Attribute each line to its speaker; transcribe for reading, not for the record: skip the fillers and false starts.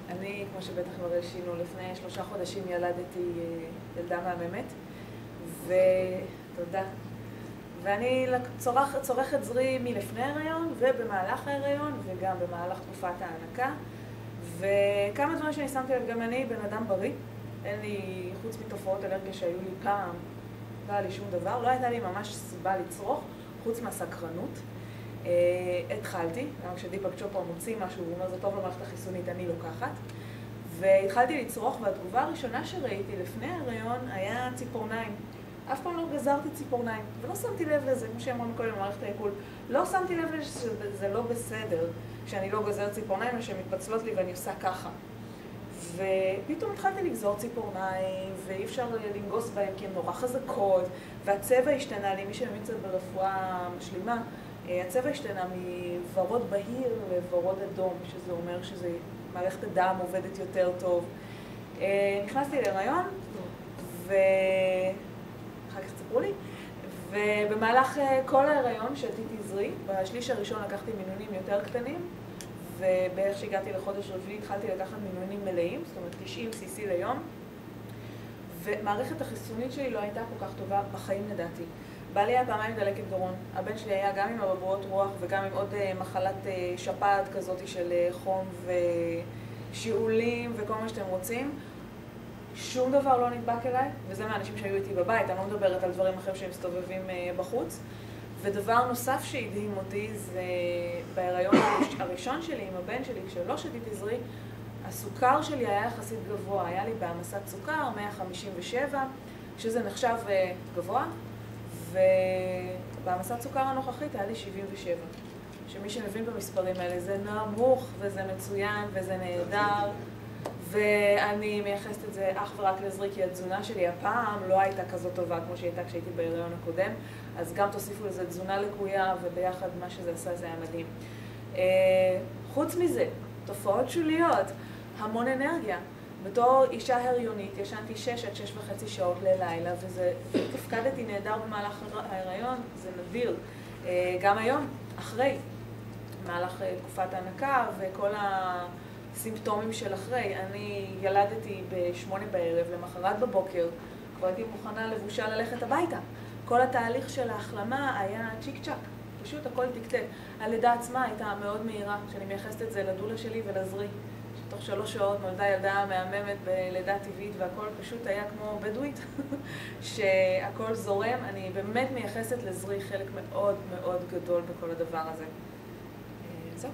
Speaker 1: אני, כמו שבטח כבר השינו, לפני 3 חודשים ילדתי ילדה מהממת, ותודה. ואני צורכת זרי מלפני ההיריון ובמהלך ההיריון וגם במהלך תקופת ההנקה. וכמה דברים שאני שמתי לב, גם אני בן אדם בריא, אין לי, חוץ מתופעות אלרגיה שהיו לי פעם, לא היה לי שום דבר, לא הייתה לי ממש סיבה לצרוך, חוץ מהסקרנות. התחלתי, גם כשדיפק צ'ופרה מוציא משהו, הוא אומר, זה טוב למערכת החיסונית, אני לוקחת. והתחלתי לצרוך, והתגובה הראשונה שראיתי לפני ההיריון היה ציפורניים. אף פעם לא גזרתי ציפורניים, ולא שמתי לב לזה, כמו שאמרנו קודם במערכת העיכול. לא שמתי לב לזה שזה לא בסדר, שאני לא גזר ציפורניים, שהן מתפצלות לי ואני עושה ככה. ופתאום התחלתי לגזור ציפורניים, ואי אפשר לנגוס בהן כי הן נורא חזקות, והצבע השתנה לי, מי שמבין קצת ברפואה משלימה, הצבע השתנה מוורוד בהיר לוורוד אדום, שזה אומר שמערכת הדם עובדת יותר טוב. נכנסתי להיריון, אחר כך תספרו לי, ובמהלך כל ההיריון שתיתי זרי, בשליש הראשון לקחתי מינונים יותר קטנים, ובערך שהגעתי לחודש רביעי התחלתי לקחת מינונים מלאים, זאת אומרת 90 cc ליום, ומערכת החיסונית שלי לא הייתה כל כך טובה בחיים לדעתי. בעלי היה פעמיים דלקת גרון, הבן שלי היה גם עם אבעבועות רוח וגם עם עוד מחלת שפעת כזאת של חום ושיעולים וכל מה שאתם רוצים. שום דבר לא נדבק אליי, וזה מהאנשים שהיו איתי בבית, אני לא מדברת על דברים אחרים שהם מסתובבים בחוץ. ודבר נוסף שהדהים אותי זה בהיריון הראשון שלי עם הבן שלי, כשלא שתיתי זרי, הסוכר שלי היה יחסית גבוה, היה לי בהעמסת סוכר 157, שזה נחשב גבוה, ובהעמסת סוכר הנוכחית היה לי 77. שמי שמבין במספרים האלה זה נמוך וזה מצוין וזה נהדר, ואני מייחסת את זה אך ורק לזרי, כי התזונה שלי הפעם לא הייתה כזאת טובה כמו שהייתה כשהייתי בהיריון הקודם, אז גם תוסיפו לזה תזונה לקויה, וביחד מה שזה עשה זה היה מדהים. חוץ מזה, תופעות שוליות, המון אנרגיה. בתור אישה הריונית ישנתי 6 עד 6.5 שעות ללילה, ותפקדתי נהדר במהלך ההיריון, זה נדיר. גם היום, אחרי, במהלך תקופת ההנקה וכל סימפטומים של אחרי. אני ילדתי ב8 בערב, למחרת בבוקר, כבר הייתי מוכנה לבושה ללכת הביתה. כל התהליך של ההחלמה היה צ'יק צ'ק, פשוט הכל תקתק. הלידה עצמה הייתה מאוד מהירה, שאני מייחסת את זה לדולה שלי ולזרי. שתוך 3 שעות נולדה ילדה מהממת בלידה טבעית, והכל פשוט היה כמו בדואית, שהכל זורם. אני באמת מייחסת לזרי חלק מאוד מאוד גדול בכל הדבר הזה. זהו.